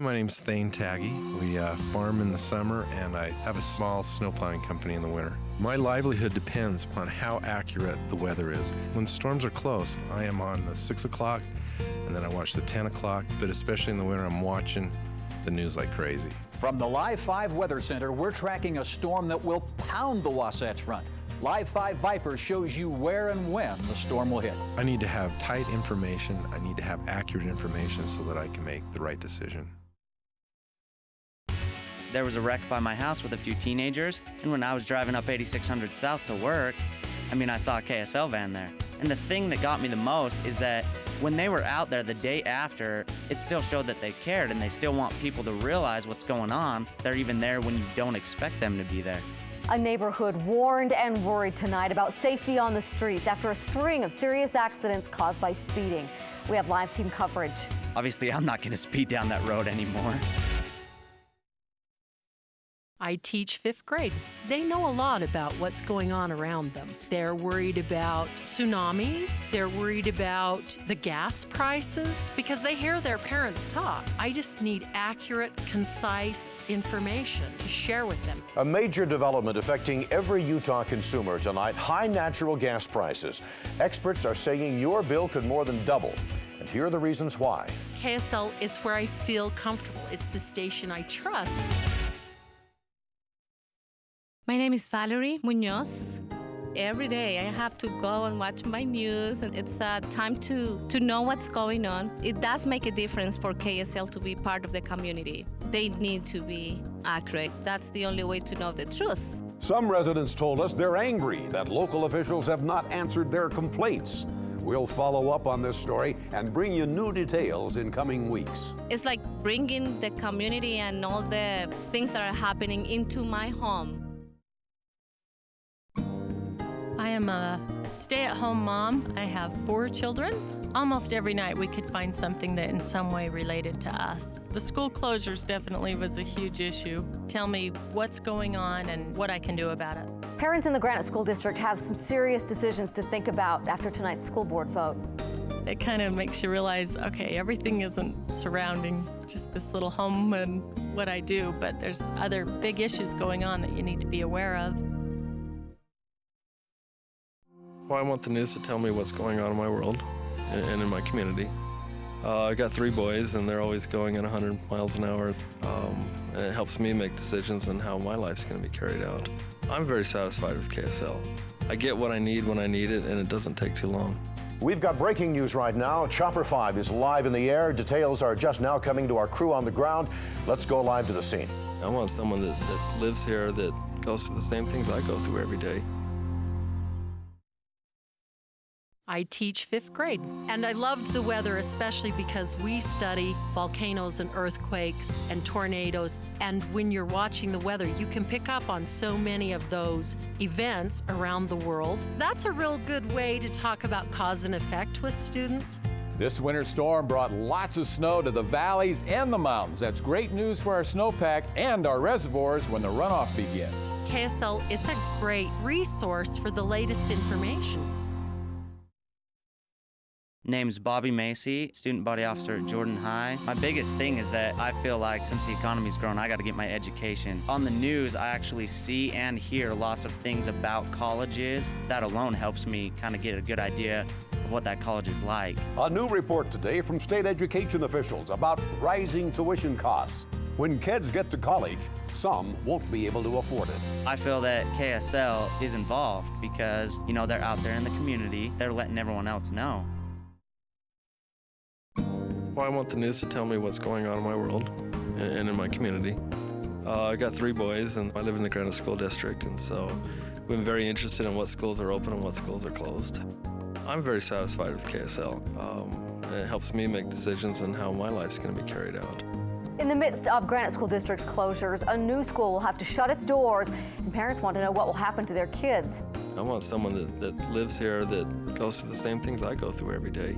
My name's Thane Taggy. We farm in the summer, and I have a small snowplowing company in the winter. My livelihood depends upon how accurate the weather is. When storms are close, I am on the 6 o'clock, and then I watch the 10 o'clock, but especially in the winter, I'm watching the news like crazy. From the Live 5 Weather Center, we're tracking a storm that will pound the Wasatch Front. Live 5 Viper shows you where and when the storm will hit. I need to have tight information. I need to have accurate information so that I can make the right decision. There was a wreck by my house with a few teenagers, and when I was driving up 8600 South to work, I saw a KSL van there. And the thing that got me the most is that when they were out there the day after, it still showed that they cared, and they still want people to realize what's going on. They're even there when you don't expect them to be there. A neighborhood warned and worried tonight about safety on the streets after a string of serious accidents caused by speeding. We have live team coverage. Obviously, I'm not going to speed down that road anymore. I teach 5th grade. They know a lot about what's going on around them. They're worried about tsunamis. They're worried about the gas prices because they hear their parents talk. I just need accurate, concise information to share with them. A major development affecting every Utah consumer tonight, high natural gas prices. Experts are saying your bill could more than double. And here are the reasons why. KSL is where I feel comfortable. It's the station I trust. My name is Valerie Munoz. Every day I have to go and watch my news, and it's time to know what's going on. It does make a difference for KSL to be part of the community. They need to be accurate. That's the only way to know the truth. Some residents told us they're angry that local officials have not answered their complaints. We'll follow up on this story and bring you new details in coming weeks. It's like bringing the community and all the things that are happening into my home. I am a stay-at-home mom. I have 4 children. Almost every night we could find something that in some way related to us. The school closures definitely was a huge issue. Tell me what's going on and what I can do about it. Parents in the Granite School District have some serious decisions to think about after tonight's school board vote. It kind of makes you realize, okay, everything isn't surrounding just this little home and what I do, but there's other big issues going on that you need to be aware of. Well, I want the news to tell me what's going on in my world and in my community. I got 3 boys, and they're always going at 100 miles an hour, and it helps me make decisions on how my life's going to be carried out. I'm very satisfied with KSL. I get what I need when I need it, and it doesn't take too long. We've got breaking news right now. Chopper 5 is live in the air. Details are just now coming to our crew on the ground. Let's go live to the scene. I want someone that lives here, that goes through the same things I go through every day. I teach 5th grade, and I loved the weather, especially because we study volcanoes and earthquakes and tornadoes. And when you're watching the weather, you can pick up on so many of those events around the world. That's a real good way to talk about cause and effect with students. This winter storm brought lots of snow to the valleys and the mountains. That's great news for our snowpack and our reservoirs when the runoff begins. KSL is a great resource for the latest information. Name's Bobby Macy, student body officer at Jordan High. My biggest thing is that I feel like since the economy's grown, I got to get my education. On the news, I actually see and hear lots of things about colleges. That alone helps me kind of get a good idea of what that college is like. A new report today from state education officials about rising tuition costs. When kids get to college, some won't be able to afford it. I feel that KSL is involved because, they're out there in the community. They're letting everyone else know. Well, I want the news to tell me what's going on in my world and in my community. I got 3 boys, and I live in the Granite School District, and so we've been very interested in what schools are open and what schools are closed. I'm very satisfied with KSL. And it helps me make decisions on how my life's going to be carried out. In the midst of Granite School District's closures, a new school will have to shut its doors, and parents want to know what will happen to their kids. I want someone that lives here, that goes through the same things I go through every day.